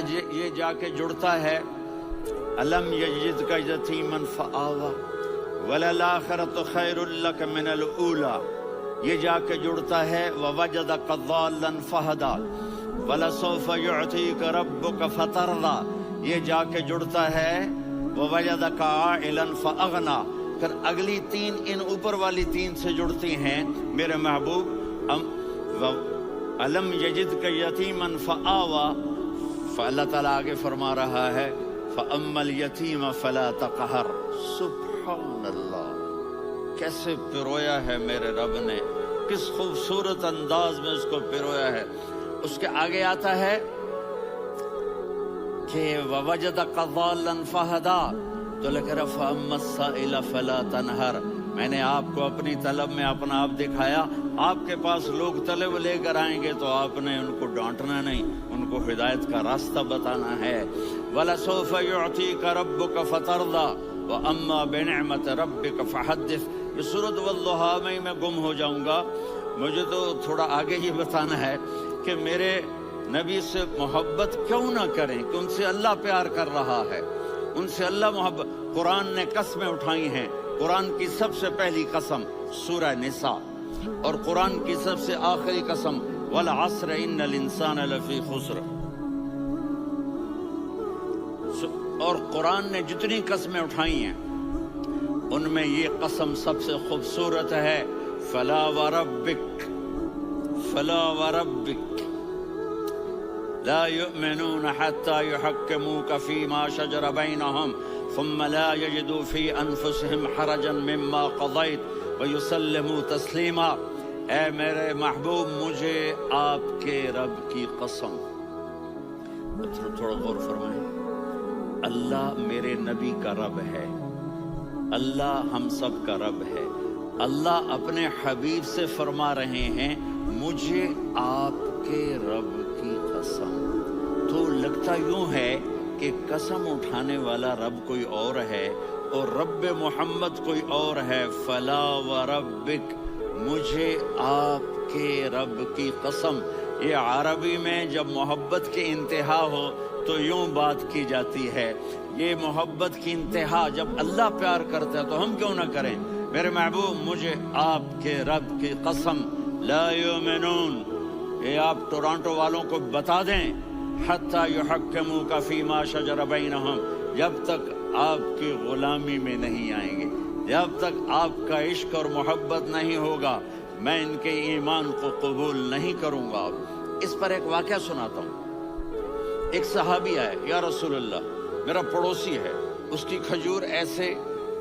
یہ جا کے جڑتا ہے الم یجدک یتیما فآوی وللآخرۃ خیر لک من الاولی، یہ جا کے جڑتا ہے ووجدک ضالا فہدی ولسوف یعطیک ربک فترضی، یہ جا کے جڑتا ہے ووجدک عائلا فاغنی، پھر اگلی تین ان اوپر والی تین سے جڑتی ہیں میرے محبوب الم یجدک یتیما فآوی، فاللہ تعالیٰ آگے فرما رہا ہے فاما الیتیم فلا تقہر۔ سبحان اللہ، کیسے پرویا ہے میرے رب نے، کس خوبصورت انداز میں اس کو پرویا ہے۔ اس کے آگے آتا ہے کہ ووجدک ضالا فہدی، تو لکھ رہا فاما السائل فلا تنہر، میں نے آپ کو اپنی طلب میں اپنا آپ دکھایا، آپ کے پاس لوگ طلب لے کر آئیں گے تو آپ نے ان کو ڈانٹنا نہیں، ان کو ہدایت کا راستہ بتانا ہے۔ وَلَسَوْفَ يُعْطِيكَ رَبُّكَ فَتَرْضَىٰ وَأَمَّا بِنِعْمَةِ رَبِّكَ فَحَدِّثْ۔ یہ سورۃ والضحیٰ میں گم ہو جاؤں گا، مجھے تو تھوڑا آگے یہ بتانا ہے کہ میرے نبی سے محبت کیوں نہ کریں، کہ ان سے اللہ پیار کر رہا ہے، ان سے اللہ محبت۔ قرآن نے قسمیں اٹھائی ہیں، قرآن کی سب سے پہلی قسم سورہ نساء، اور قرآن کی سب سے آخری قسم والعصر ان الانسان لفی خسر۔ اور قرآن نے جتنی قسمیں اٹھائی ہیں ان میں یہ قسم سب سے خوبصورت ہے، فلا وربک فلا وربک لا يؤمنون حتى يحكموك فيما شجر بينهم ثم لا يجدوا في انفسهم حرجا مما قضيت ويسلموا تسلیما۔ اے میرے محبوب، مجھے آپ کے رب کی قسم، تھوڑا غور فرمائیں، اللہ میرے نبی کا رب ہے، اللہ ہم سب کا رب ہے، اللہ اپنے حبیب سے فرما رہے ہیں مجھے آپ کے رب کی قسم۔ تو لگتا یوں ہے کہ قسم اٹھانے والا رب کوئی اور ہے اور رب محمد کوئی اور ہے۔ فلا وربک، مجھے آپ کے رب کی قسم۔ یہ عربی میں جب محبت کی انتہا ہو تو یوں بات کی جاتی ہے، یہ محبت کی انتہا جب اللہ پیار کرتا ہے تو ہم کیوں نہ کریں۔ میرے محبوب، مجھے آپ کے رب کی قسم، لا یؤمنون، یہ آپ ٹورانٹو والوں کو بتا دیں، حتی یحکموک فیما شجر بینہم، جب تک آپ کی غلامی میں نہیں آئیں گے، جب تک آپ کا عشق اور محبت نہیں ہوگا، میں ان کے ایمان کو قبول نہیں کروں گا۔ اس پر ایک واقعہ سناتا ہوں۔ ایک صحابی آئے، یا رسول اللہ، میرا پڑوسی ہے، اس کی کھجور ایسے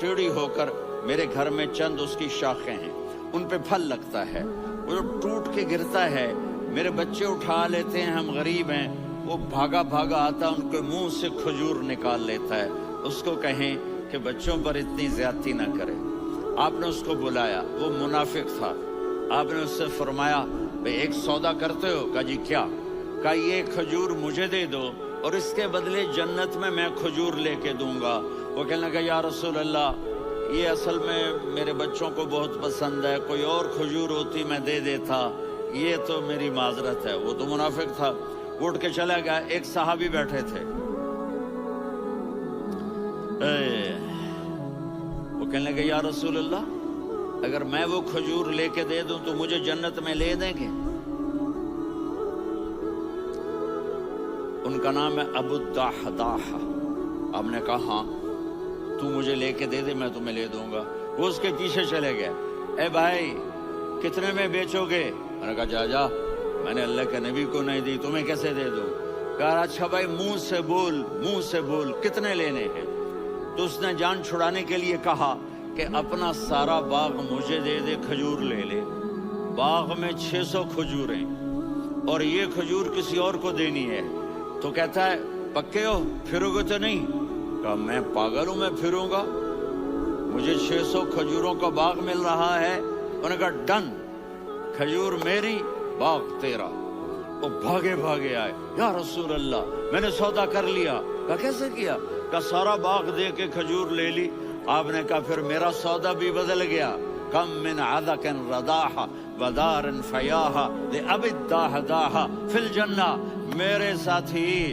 ٹیڑھی ہو کر میرے گھر میں چند اس کی شاخیں ہیں، ان پہ پھل لگتا ہے، وہ جو ٹوٹ کے گرتا ہے، میرے بچے اٹھا لیتے ہیں، ہم غریب ہیں، وہ بھاگا بھاگا آتا ان کے منہ سے کھجور نکال لیتا ہے۔ اس کو کہیں کہ بچوں پر اتنی زیادتی نہ کرے۔ آپ نے اس کو بلایا، وہ منافق تھا، آپ نے اس سے فرمایا بھئی ایک سودا کرتے ہو؟ کہا جی کیا؟ کہا یہ کھجور مجھے دے دو اور اس کے بدلے جنت میں کھجور لے کے دوں گا۔ وہ کہنے لگا یا رسول اللہ، یہ اصل میں میرے بچوں کو بہت پسند ہے، کوئی اور کھجور ہوتی میں دے دیتا، یہ تو میری معذرت ہے۔ وہ تو منافق تھا، اٹھ کے چلا گیا۔ ایک صحابی بیٹھے تھے، وہ کہنے لگے یا رسول اللہ، اگر میں وہ کھجور لے کے دے دوں تو مجھے جنت میں لے دیں گے؟ ان کا نام ہے ابو الدحداح۔ آپ نے کہا ہاں، تو مجھے لے کے دے دے، میں تمہیں لے دوں گا۔ وہ اس کے پیچھے چلے گئے، اے بھائی کتنے میں بیچو گے؟ میں نے کہا جا جا، میں نے اللہ کے نبی کو نہیں دی، تمہیں کیسے دے دوں؟ کہا اچھا بھائی منہ سے بول، منہ سے بول، کتنے لینے ہیں؟ تو اس نے جان چھڑانے کے لیے کہا کہ اپنا سارا باغ مجھے دے دے، کھجور لے لے۔ باغ میں 600 کھجوریں اور یہ کھجور کسی اور کو دینی ہے۔ تو کہتا ہے پکے ہو، پھرو گے تو نہیں؟ کہا میں پاگل ہوں، میں پھروں گا؟ مجھے 600 کھجوروں کا باغ مل رہا ہے۔ انہوں نے کہا ڈن، کھجور میری، باغ تیرا۔ وہ بھاگے بھاگے آئے، یا رسول اللہ میں نے سودا کر لیا۔ کہا کیسے کیا؟ کہا سارا باغ دے کے کھجور لے لی۔ آپ نے کہا پھر میرا سودا بھی بدل گیا۔ کم من عذق رداح ودار فیاح لأب الدحداح فی الجنہ۔ میرے ساتھی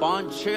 5-6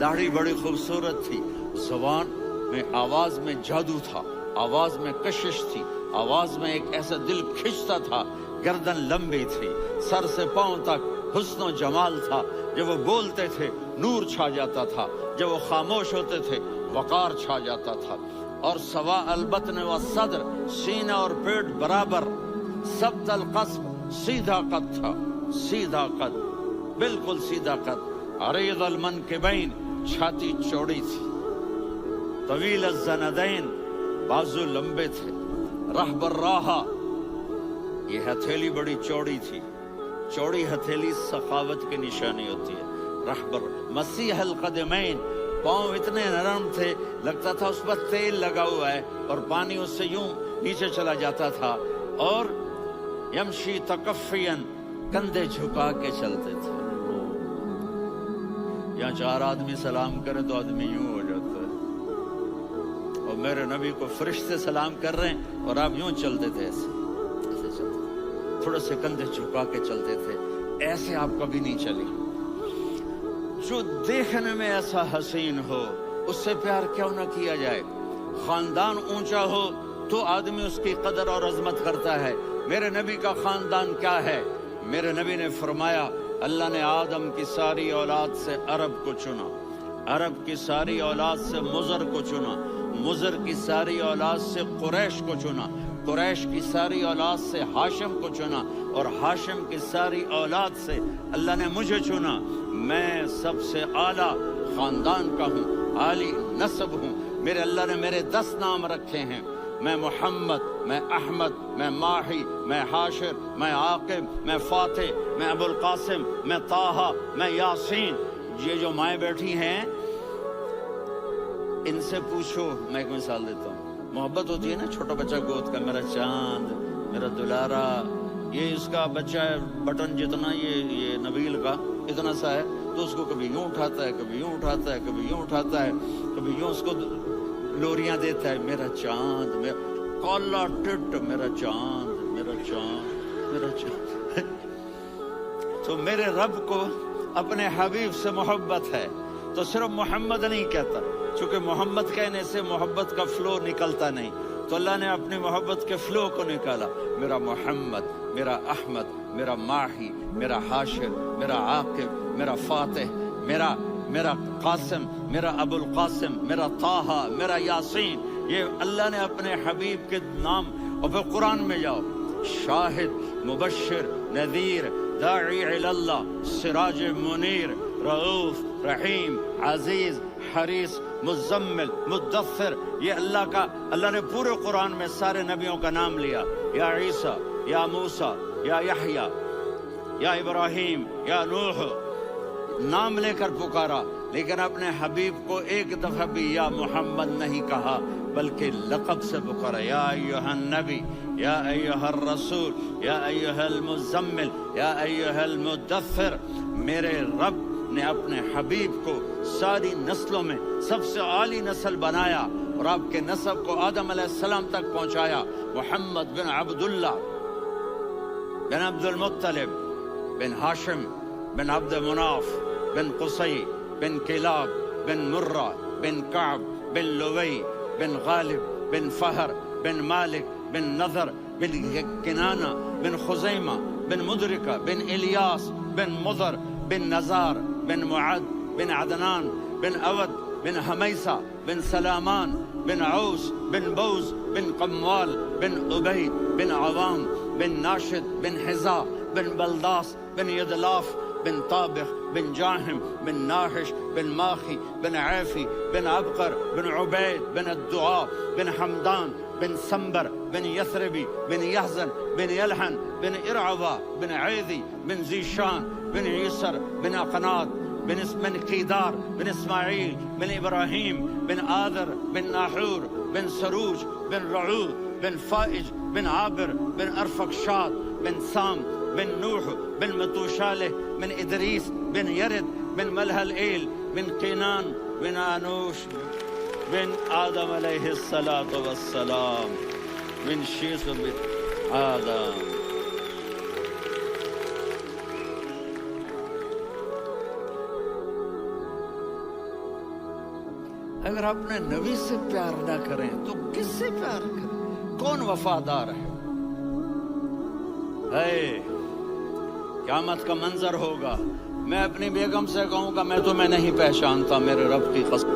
داڑھی بڑی خوبصورت تھی، زبان میں آواز میں جادو تھا، آواز میں کشش تھی، آواز میں ایک ایسا دل کھنچتا تھا، گردن لمبی تھی، سر سے پاؤں تک حسن و جمال تھا، جب وہ بولتے تھے نور چھا جاتا تھا، جب وہ خاموش ہوتے تھے وقار چھا جاتا تھا، اور سوا البطن و صدر، سینہ اور پیٹ برابر، سبت القصب، سیدھا قد تھا، سیدھا قد، بالکل سیدھا قد، عریض المنکبین، چھاتی چوڑی تھی، طویل الزندین، بازو لمبے تھے، رحب الراحہ، یہ ہتھیلی بڑی چوڑی تھی، چوڑی ہتھیلی سخاوت کی نشانی ہوتی ہے، رحبر مسیح القدمین، پاؤں اتنے نرم تھے لگتا تھا اس پر تیل لگا ہوا ہے اور پانی اس سے یوں نیچے چلا جاتا تھا، اور یمشی تکفین، کندھے جھکا کے چلتے تھے، یہاں چار آدمی سلام کریں تو آدمی یوں ہو جاتا ہے، اور میرے نبی کو فرشتے سلام کر رہے ہیں اور آپ یوں چلتے تھے، ایسے چلتے تھے، تھوڑے سے کندھے جھکا کے چلتے تھے، ایسے آپ کبھی نہیں چلے۔ جو دیکھنے میں ایسا حسین ہو اس سے پیار کیوں نہ کیا جائے؟ خاندان اونچا ہو تو آدمی اس کی قدر اور عظمت کرتا ہے۔ میرے نبی کا خاندان کیا ہے؟ میرے نبی نے فرمایا اللہ نے آدم کی ساری اولاد سے عرب کو چنا، عرب کی ساری اولاد سے مضر کو چنا، مضر کی ساری اولاد سے قریش کو چنا، قریش کی ساری اولاد سے ہاشم کو چنا، اور ہاشم کی ساری اولاد سے اللہ نے مجھے چنا۔ میں سب سے اعلیٰ خاندان کا ہوں، عالی نسب ہوں، میرے اللہ نے میرے 10 نام رکھے ہیں، میں محمد، میں احمد، میں ماہی، میں حاشر، میں عاقب، میں فاتح، میں ابو القاسم، میں طٰہٰ، میں یاسین۔ یہ جو مائیں بیٹھی ہیں ان سے پوچھو، میں ایک مثال دیتا ہوں، محبت ہوتی ہے نا، چھوٹا بچہ گود کا، میرا چاند، میرا دلارا، یہ اس کا بچہ ہے بٹن جتنا، یہ نبیل کا اتنا سا ہے، تو اس کو کبھی یوں اٹھاتا ہے، کبھی یوں اٹھاتا ہے، کبھی یوں اٹھاتا ہے، کبھی یوں اس کو لوریاں دیتا ہے، میرا چاند، میرا کالا ٹٹ، میرا چاند، میرا چاند، میرا چاند۔ تو میرے رب کو اپنے حبیب سے محبت ہے تو صرف محمد نہیں کہتا، چونکہ محمد کہنے سے محبت کا فلو نکلتا نہیں، تو اللہ نے اپنی محبت کے فلو کو نکالا، میرا محمد، میرا احمد، میرا ماہی، میرا حاشر، میرا عاقب، میرا فاتح، میرا قاسم، میرا ابو القاسم، میرا طٰہٰ، میرا یاسین۔ یہ اللہ نے اپنے حبیب کے نام، اور پھر قرآن میں جاؤ، شاہد، مبشر، نذیر، داعی الی اللہ، سراج منیر، رؤوف، رحیم، عزیز، حریص، مزمل، مدثر، یہ اللہ نے پورے قرآن میں سارے نبیوں کا نام لیا، یا عیسیٰ، یا موسیٰ، یا یحییٰ، یا ابراہیم، یا نوح، نام لے کر پکارا، لیکن اپنے حبیب کو ایک دفعہ بھی یا محمد نہیں کہا بلکہ لقب سے پکارا، یا ایھا النبی، یا ایھا الرسول، یا ایھا المزمل، یا ایھا المدثر۔ میرے رب نے اپنے حبیب کو ساری نسلوں میں سب سے عالی نسل بنایا اور آپ کے نسب کو آدم علیہ السلام تک پہنچایا، محمد بن عبداللہ بن عبد المطلب بن ہاشم بن عبد مناف بن قصی بن کلاب بن مرہ بن کعب بن لوی بن غالب بن فہر بن مالک بن نضر بن کنانہ بن خزیمہ بن مدرکہ بن الیاس بن مضر بن نزار بن معد بن عدنان بن اود بن حمیسہ بن سلامان بن عوس بن بوز بن قموال بن عبید بن عوام بن ناشد بن حذا بن بلداس بن یدلاف بن طابخ بن جاہم بن ناحش بن ماخی بن عیفی بن عبقر بن عبید بن الدعاء بن حمدان بن سنبر بن یثربی بن یحزن بن یلحن بن ارعوا بن عیدی بن زیشان بن عیسر بن اقناد بن قیدار بن اسماعیل بن ابراہیم بن آذر بن ناحور بن سروج بن رعو بن فائج بن عابر بن ارفقشاد بن سام بن نوح بن متوشالہ بن ادریس بن یرد بن ملہلئیل بن قینان بن آنوش بن آدم علیہ السلام بن شیث بن آدم۔ اگر اپنے نبی سے پیار نہ کریں تو کس سے پیار کریں؟ کون وفادار ہے؟ قیامت کا منظر ہوگا، میں اپنی بیگم سے کہوں گا میں تمہیں نہیں پہچانتا، میرے رب کی قسم